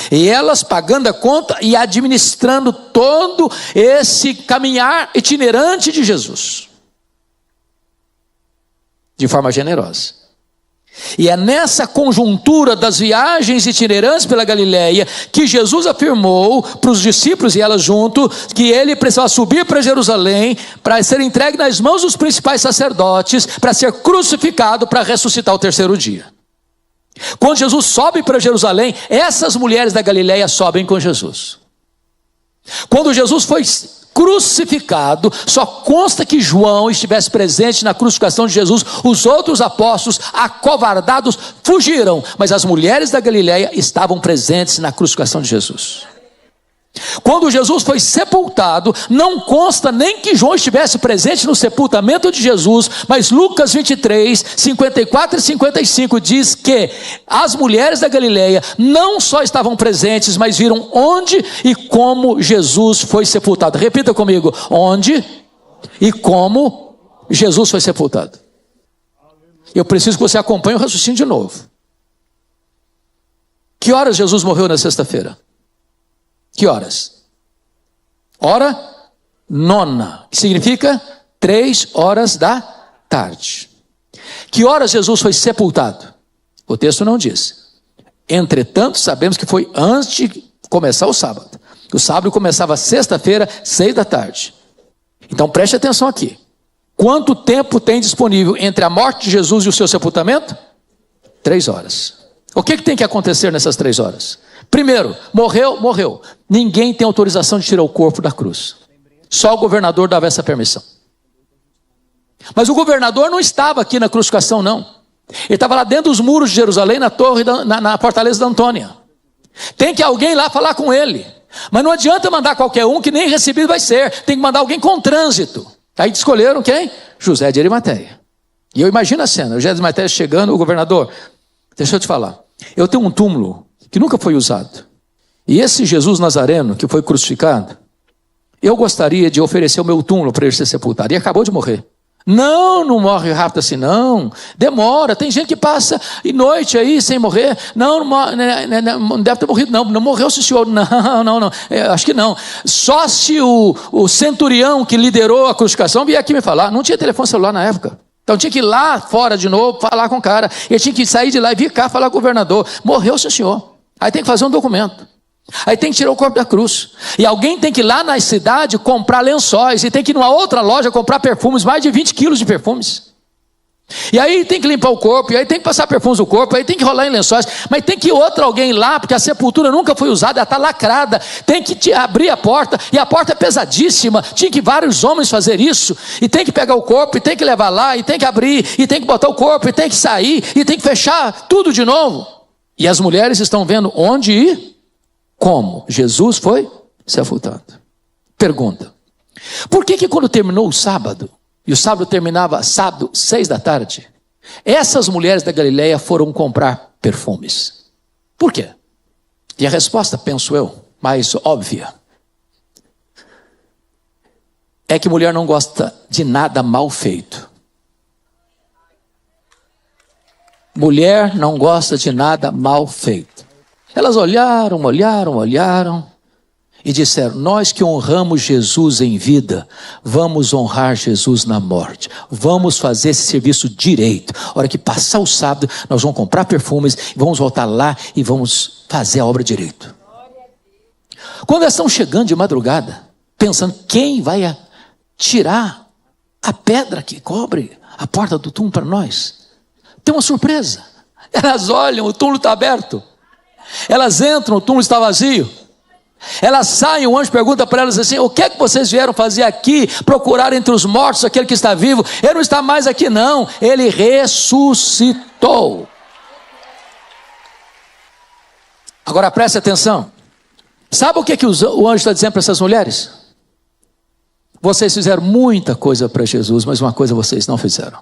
A: E elas pagando a conta e administrando todo esse caminhar itinerante de Jesus, de forma generosa. E é nessa conjuntura das viagens itinerantes pela Galileia que Jesus afirmou para os discípulos e elas junto que ele precisava subir para Jerusalém para ser entregue nas mãos dos principais sacerdotes, para ser crucificado, para ressuscitar ao terceiro dia. Quando Jesus sobe para Jerusalém, essas mulheres da Galileia sobem com Jesus. Quando Jesus foi crucificado, só consta que João estivesse presente na crucificação de Jesus. Os outros apóstolos, acovardados, fugiram, mas as mulheres da Galileia estavam presentes na crucificação de Jesus. Quando Jesus foi sepultado, não consta nem que João estivesse presente no sepultamento de Jesus, mas Lucas 23, 54 e 55 diz que as mulheres da Galileia não só estavam presentes, mas viram onde e como Jesus foi sepultado. Repita comigo, onde e como Jesus foi sepultado. Eu preciso que você acompanhe o raciocínio de novo. Que horas Jesus morreu na sexta-feira? Que horas? Hora nona, que significa 3 horas da tarde. Que horas Jesus foi sepultado? O texto não diz. Entretanto, sabemos que foi antes de começar o sábado. O sábado começava sexta-feira, 6 da tarde. Então preste atenção aqui. Quanto tempo tem disponível entre a morte de Jesus e o seu sepultamento? 3 horas. O que tem que acontecer nessas 3 horas? Primeiro, morreu. Ninguém tem autorização de tirar o corpo da cruz. Só o governador dava essa permissão. Mas o governador não estava aqui na crucificação, não. Ele estava lá dentro dos muros de Jerusalém, na torre, na fortaleza da Antônia. Tem que alguém lá falar com ele. Mas não adianta mandar qualquer um, que nem recebido vai ser. Tem que mandar alguém com trânsito. Aí escolheram quem? José de Arimateia. E eu imagino a cena, José de Arimateia chegando, o governador, deixa eu te falar, eu tenho um túmulo que nunca foi usado. E esse Jesus Nazareno que foi crucificado, eu gostaria de oferecer o meu túmulo para ele ser sepultado. E acabou de morrer. Não morre rápido assim, não. Demora, tem gente que passa noite aí sem morrer. Não deve ter morrido, não morreu esse senhor. Não, acho que não. Só se o centurião que liderou a crucificação vier aqui me falar. Não tinha telefone celular na época. Então tinha que ir lá fora de novo, falar com o cara. Ele tinha que sair de lá e vir cá falar com o governador. Morreu esse senhor. Aí tem que fazer um documento. Aí tem que tirar o corpo da cruz. E alguém tem que ir lá na cidade comprar lençóis. E tem que ir numa outra loja comprar perfumes, mais de 20 quilos de perfumes. E aí tem que limpar o corpo, e aí tem que passar perfumes no corpo, aí tem que rolar em lençóis. Mas tem que ir alguém lá, porque a sepultura nunca foi usada, ela está lacrada. Tem que abrir a porta, e a porta é pesadíssima. Tinha que vários homens fazer isso. E tem que pegar o corpo, e tem que levar lá, e tem que abrir, e tem que botar o corpo, e tem que sair, e tem que fechar tudo de novo. E as mulheres estão vendo onde ir, como Jesus foi sepultado. Pergunta: por que quando terminou o sábado, e o sábado terminava sábado, 6 da tarde, essas mulheres da Galileia foram comprar perfumes? Por quê? E a resposta, penso eu, mais óbvia, é que mulher não gosta de nada mal feito. Mulher não gosta de nada mal feito. Elas olharam, e disseram: nós que honramos Jesus em vida, vamos honrar Jesus na morte. Vamos fazer esse serviço direito. A hora que passar o sábado, nós vamos comprar perfumes, vamos voltar lá e vamos fazer a obra direito. Quando elas estão chegando de madrugada, pensando quem vai tirar a pedra que cobre a porta do túmulo para nós, tem uma surpresa. Elas olham, o túmulo está aberto. Elas entram, o túmulo está vazio. Elas saem, o anjo pergunta para elas assim: o que é que vocês vieram fazer aqui? Procurar entre os mortos aquele que está vivo? Ele não está mais aqui não, ele ressuscitou. Agora preste atenção. Sabe o que o anjo está dizendo para essas mulheres? Vocês fizeram muita coisa para Jesus, mas uma coisa vocês não fizeram.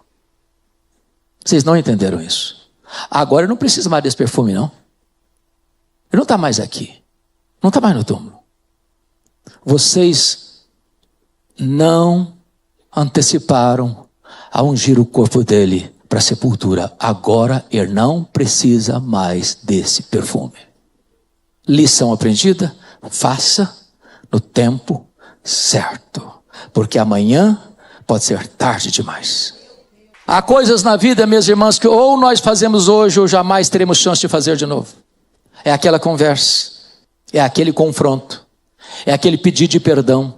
A: Vocês não entenderam isso. Agora não precisa mais desse perfume não. Ele não está mais aqui. Não está mais no túmulo. Vocês não anteciparam a ungir o corpo dele para a sepultura. Agora ele não precisa mais desse perfume. Lição aprendida: faça no tempo certo, porque amanhã pode ser tarde demais. Há coisas na vida, minhas irmãs, que ou nós fazemos hoje ou jamais teremos chance de fazer de novo. É aquela conversa, é aquele confronto, é aquele pedido de perdão,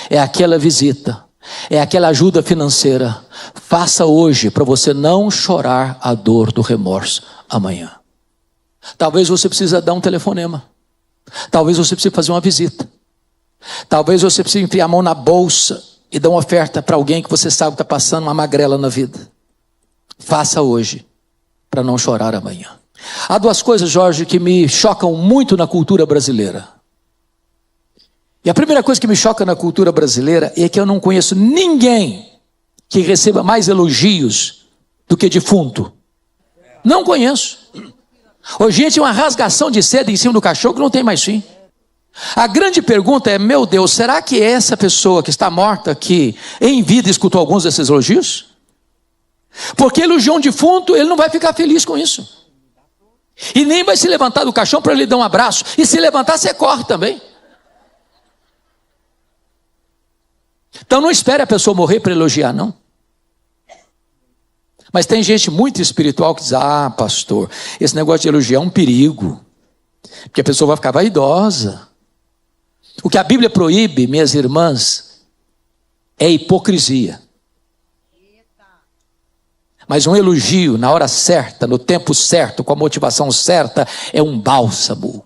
A: é aquela visita, é aquela ajuda financeira. Faça hoje para você não chorar a dor do remorso amanhã. Talvez você precise dar um telefonema. Talvez você precise fazer uma visita. Talvez você precise enfiar a mão na bolsa e dar uma oferta para alguém que você sabe que está passando uma magrela na vida. Faça hoje para não chorar amanhã. Há duas coisas, Jorge, que me chocam muito na cultura brasileira. E a primeira coisa que me choca na cultura brasileira é que eu não conheço ninguém que receba mais elogios do que defunto. Não conheço. Hoje, gente, uma rasgação de seda em cima do cachorro que não tem mais fim. A grande pergunta é: meu Deus, será que essa pessoa que está morta, que em vida escutou alguns desses elogios? Porque elogiou um defunto, ele não vai ficar feliz com isso. E nem vai se levantar do caixão para lhe dar um abraço. E se levantar, você corre também. Então não espere a pessoa morrer para elogiar, não. Mas tem gente muito espiritual que diz: ah, pastor, esse negócio de elogiar é um perigo, porque a pessoa vai ficar vaidosa. O que a Bíblia proíbe, minhas irmãs, é hipocrisia. Mas um elogio na hora certa, no tempo certo, com a motivação certa, é um bálsamo.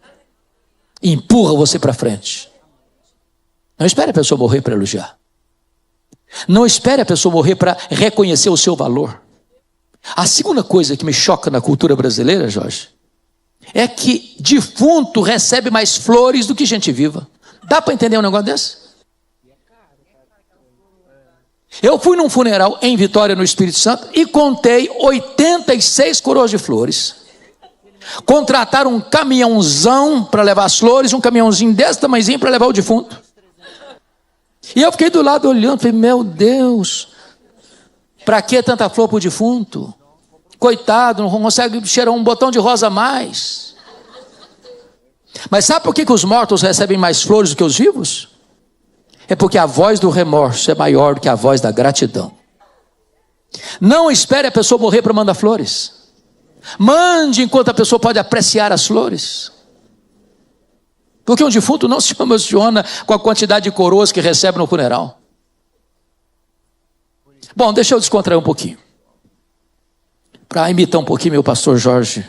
A: Empurra você para frente. Não espere a pessoa morrer para elogiar. Não espere a pessoa morrer para reconhecer o seu valor. A segunda coisa que me choca na cultura brasileira, Jorge, é que defunto recebe mais flores do que gente viva. Dá para entender um negócio desse? Eu fui num funeral em Vitória, no Espírito Santo, e contei 86 coroas de flores. Contrataram um caminhãozão para levar as flores, um caminhãozinho desse tamanhozinho para levar o defunto. E eu fiquei do lado olhando, falei: meu Deus, para que tanta flor para o defunto? Coitado, não consegue cheirar um botão de rosa a mais. Mas sabe por que os mortos recebem mais flores do que os vivos? É porque a voz do remorso é maior do que a voz da gratidão. Não espere a pessoa morrer para mandar flores. Mande enquanto a pessoa pode apreciar as flores. Porque um defunto não se emociona com a quantidade de coroas que recebe no funeral. Bom, deixa eu descontrair um pouquinho. Para imitar um pouquinho meu pastor Jorge.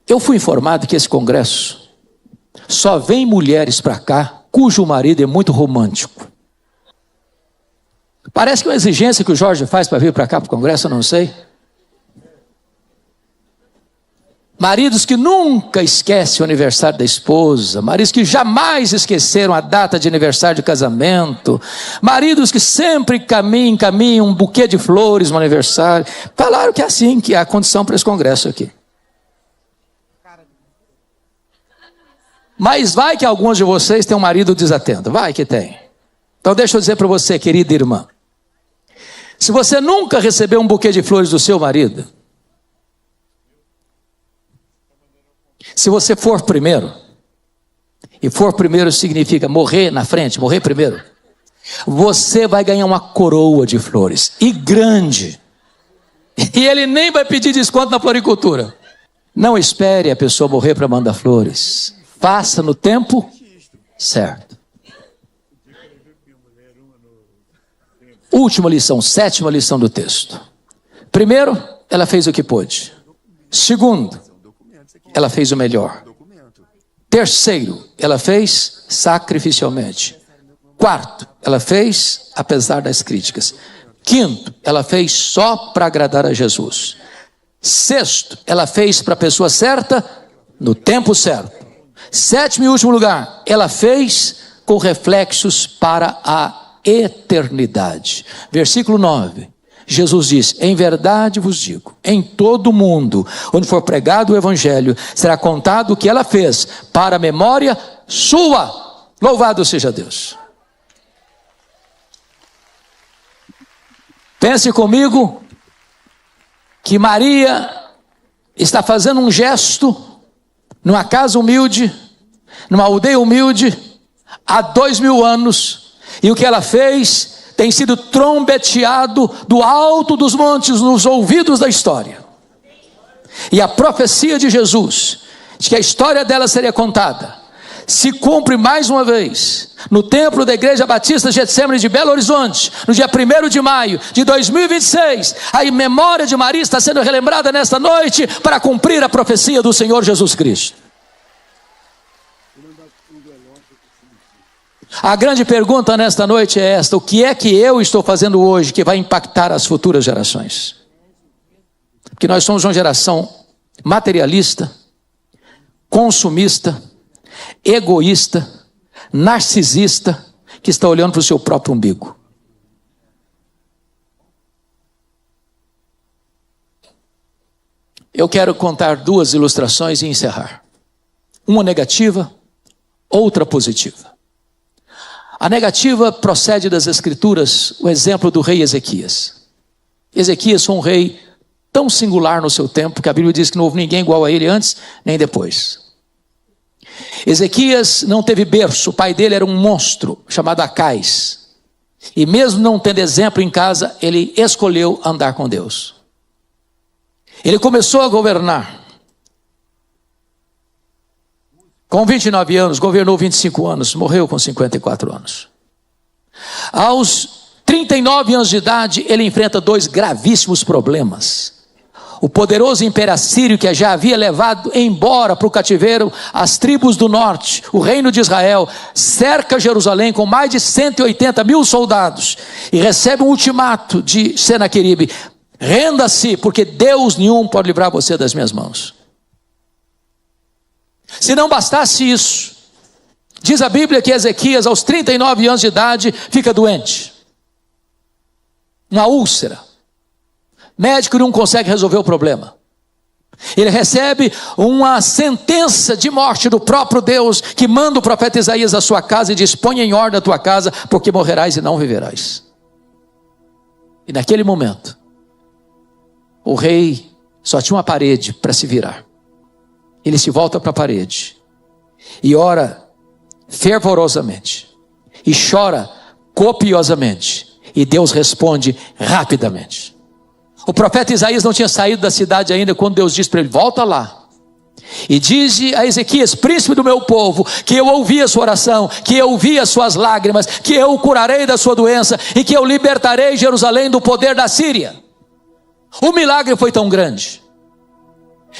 A: Eu fui informado que esse congresso só vem mulheres para cá cujo marido é muito romântico. Parece que é uma exigência que o Jorge faz para vir para cá para o congresso, eu não sei. Maridos que nunca esquecem o aniversário da esposa, maridos que jamais esqueceram a data de aniversário de casamento, maridos que sempre encaminham um buquê de flores no aniversário. Falaram que é assim que é a condição para esse congresso aqui. Mas vai que alguns de vocês têm um marido desatento, vai que tem. Então deixa eu dizer para você, querida irmã, se você nunca recebeu um buquê de flores do seu marido, se você for primeiro, e for primeiro significa morrer na frente, morrer primeiro, você vai ganhar uma coroa de flores, e grande. E ele nem vai pedir desconto na floricultura. Não espere a pessoa morrer para mandar flores. Faça no tempo certo. Última lição, sétima lição do texto. Primeiro, ela fez o que pôde. Segundo, ela fez o melhor. Terceiro, ela fez sacrificialmente. Quarto, ela fez apesar das críticas. Quinto, ela fez só para agradar a Jesus. Sexto, ela fez para a pessoa certa, no tempo certo. Sétimo e último lugar, ela fez com reflexos para a eternidade. Versículo 9, Jesus diz: em verdade vos digo, em todo o mundo, onde for pregado o evangelho, será contado o que ela fez, para a memória sua. Louvado seja Deus. Pense comigo que Maria está fazendo um gesto numa casa humilde, numa aldeia humilde, há 2000 anos, e o que ela fez tem sido trombeteado do alto dos montes nos ouvidos da história. E a profecia de Jesus, de que a história dela seria contada, se cumpre mais uma vez no templo da Igreja Batista Getsemane de Belo Horizonte, no dia 1º de maio de 2026. A memória de Maria está sendo relembrada nesta noite para cumprir a profecia do Senhor Jesus Cristo. A grande pergunta nesta noite é esta: o que é que eu estou fazendo hoje que vai impactar as futuras gerações? Porque nós somos uma geração materialista, consumista, egoísta, narcisista, que está olhando para o seu próprio umbigo. Eu quero contar duas ilustrações e encerrar. Uma negativa, outra positiva. A negativa procede das Escrituras, o exemplo do rei Ezequias. Ezequias foi um rei tão singular no seu tempo, que a Bíblia diz que não houve ninguém igual a ele antes nem depois. Ezequias não teve berço, o pai dele era um monstro chamado Acais. E mesmo não tendo exemplo em casa, ele escolheu andar com Deus. Ele começou a governar. Com 29 anos, governou 25 anos, morreu com 54 anos. Aos 39 anos de idade, ele enfrenta dois gravíssimos problemas. O poderoso império assírio, que já havia levado embora para o cativeiro as tribos do norte, o reino de Israel, cerca Jerusalém com mais de 180 mil soldados e recebe um ultimato de Senaqueribe: renda-se, porque Deus nenhum pode livrar você das minhas mãos. Se não bastasse isso, diz a Bíblia que Ezequias, aos 39 anos de idade, fica doente. Uma úlcera. Médico não consegue resolver o problema. Ele recebe uma sentença de morte do próprio Deus, que manda o profeta Isaías à sua casa e diz: ponha em ordem a tua casa, porque morrerás e não viverás. E naquele momento, o rei só tinha uma parede para se virar. Ele se volta para a parede e ora fervorosamente e chora copiosamente, e Deus responde rapidamente. O profeta Isaías não tinha saído da cidade ainda quando Deus disse para ele: volta lá e diz a Ezequias, príncipe do meu povo, que eu ouvi a sua oração, que eu vi as suas lágrimas, que eu o curarei da sua doença e que eu libertarei Jerusalém do poder da Síria. O milagre foi tão grande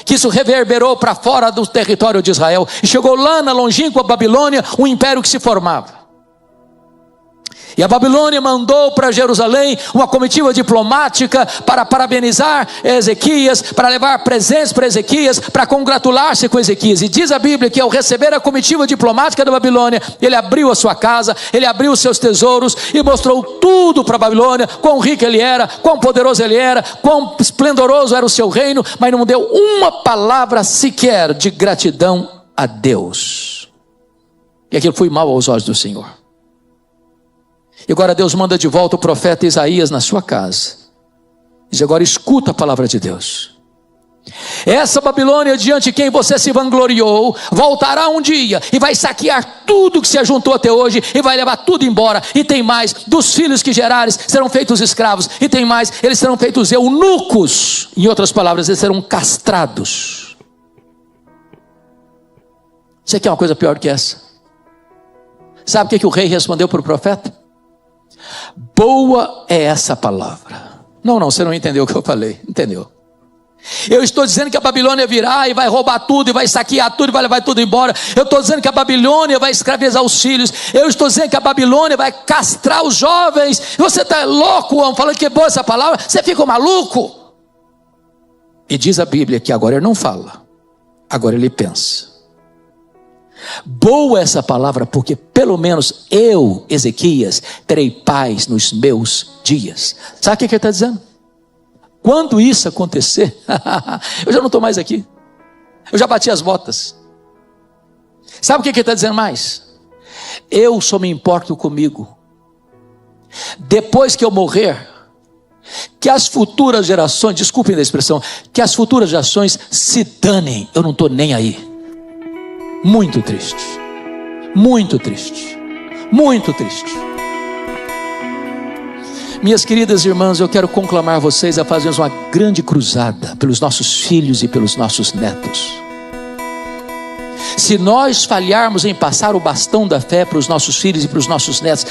A: que isso reverberou para fora do território de Israel e chegou lá na longínqua Babilônia, um império que se formava. E a Babilônia mandou para Jerusalém uma comitiva diplomática para parabenizar Ezequias, para levar presentes para Ezequias, para congratular-se com Ezequias. E diz a Bíblia que ao receber a comitiva diplomática da Babilônia, ele abriu a sua casa, ele abriu os seus tesouros e mostrou tudo para a Babilônia: quão rico ele era, quão poderoso ele era, quão esplendoroso era o seu reino, mas não deu uma palavra sequer de gratidão a Deus. E aquilo foi mal aos olhos do Senhor. E agora Deus manda de volta o profeta Isaías na sua casa. Diz: agora escuta a palavra de Deus. Essa Babilônia diante de quem você se vangloriou, voltará um dia e vai saquear tudo que se ajuntou até hoje e vai levar tudo embora. E tem mais, dos filhos que gerares serão feitos escravos. E tem mais, eles serão feitos eunucos. Em outras palavras, eles serão castrados. Você quer uma coisa pior do que essa? Sabe o que o rei respondeu para o profeta? Boa é essa palavra. Não, você não entendeu o que eu falei. Entendeu? Eu estou dizendo que a Babilônia virá e vai roubar tudo, e vai saquear tudo, e vai levar tudo embora. Eu estou dizendo que a Babilônia vai escravizar os filhos. Eu estou dizendo que a Babilônia vai castrar os jovens. Você está louco, homem, falando que é boa essa palavra? Você fica maluco? E diz a Bíblia que agora ele não fala, agora ele pensa. Boa essa palavra, porque pelo menos eu, Ezequias, terei paz nos meus dias. Sabe o que ele está dizendo? Quando isso acontecer, eu já não estou mais aqui. Eu já bati as botas. Sabe o que ele está dizendo mais? Eu só me importo comigo. Depois que eu morrer, que as futuras gerações, desculpem da expressão, que as futuras gerações se danem. Eu não estou nem aí. Muito triste. Muito triste. Muito triste. Minhas queridas irmãs, eu quero conclamar vocês a fazermos uma grande cruzada pelos nossos filhos e pelos nossos netos. Se nós falharmos em passar o bastão da fé para os nossos filhos e para os nossos netos,